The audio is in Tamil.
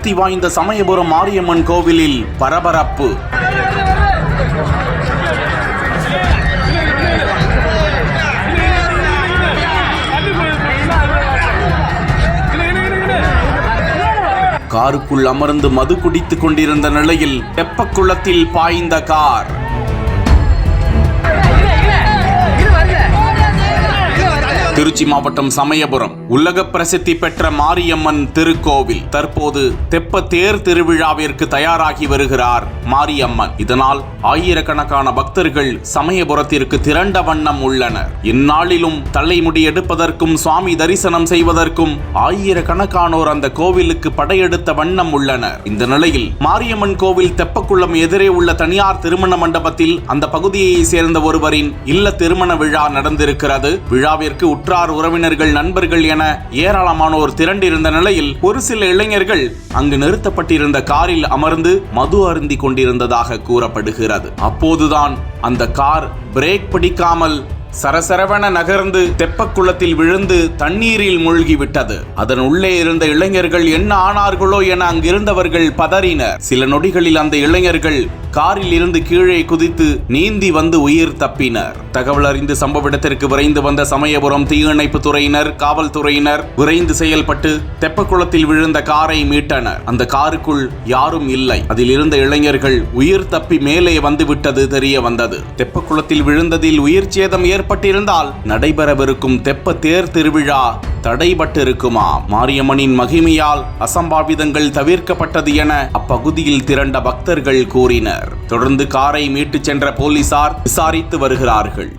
சக்தி வாய்ந்த சமயபுரம் மாரியம்மன் கோவிலில் பரபரப்பு. காருக்குள் அமர்ந்து மது குடித்துக் கொண்டிருந்த நிலையில் தெப்பக்குளத்தில் பாய்ந்த கார். திருச்சி மாவட்டம் சமயபுரம் உலக பிரசித்தி பெற்ற மாரியம்மன் திருக்கோவில் தற்போது தெப்ப தேர் திருவிழாவிற்கு தயாராகி வருகிறார் மாரியம்மன். இதனால் ஆயிரக்கணக்கான பக்தர்கள் சமயபுரத்திற்கு திரண்ட வண்ணம் உள்ளனர். இந்நாளிலும் தலைமுடி எடுப்பதற்கும் சுவாமி தரிசனம் செய்வதற்கும் ஆயிரக்கணக்கானோர் அந்த கோவிலுக்கு படையெடுத்த வண்ணம் உள்ளனர். இந்த நிலையில் மாரியம்மன் கோவில் தெப்பக்குளம் எதிரே உள்ள தனியார் திருமண மண்டபத்தில் அந்த பகுதியை சேர்ந்த ஒருவரின் இல்ல திருமண விழா நடந்திருக்கிறது. விழாவிற்கு உற்றார் உறவினர்கள் நண்பர்கள் என ஏராளமானோர் திரண்டிருந்த நிலையில் ஒரு சில இளைஞர்கள் அங்கு நிறுத்தப்பட்டிருந்த காரில் அமர்ந்து மது அருந்தி கொண்டிருந்ததாக கூறப்படுகிறது. அப்போதுதான் அந்த கார் பிரேக் பிடிக்காமல் சரசரவென நகர்ந்து தெப்பக்குளத்தில் விழுந்து தண்ணீரில் மூழ்கிவிட்டது. அதன் உள்ளே இருந்த இளைஞர்கள் என்ன ஆனார்களோ என அங்கிருந்தவர்கள் பதறினர். சில நொடிகளில் அந்த இளைஞர்கள் காரில் இருந்து கீழே குதித்து நீந்தி வந்து உயிர் தப்பினர். தகவல் அறிந்து சம்பவ இடத்திற்கு விரைந்து வந்த சமயபுரம் தீயணைப்பு துறையினர், காவல்துறையினர் விரைந்து செயல்பட்டு தெப்பக்குளத்தில் விழுந்த காரை மீட்டனர். அந்த காருக்குள் யாரும் இல்லை. அதில் இருந்த இளைஞர்கள் உயிர் தப்பி மேலே வந்துவிட்டது தெரிய வந்தது. தெப்பக்குளத்தில் விழுந்ததில் உயிர் சேதம் ஏற்பட்டிருந்தால் நடைபெறவிருக்கும் தெப்ப தேர் திருவிழா தடைபட்டிருக்குமா? மாரியம்மனின் மகிமையால் அசம்பாவிதங்கள் தவிர்க்கப்பட்டது என அப்பகுதியில் திரண்ட பக்தர்கள் கூறினர். தொடர்ந்து காரை மீட்டுச் சென்ற போலீசார் விசாரித்து வருகிறார்கள்.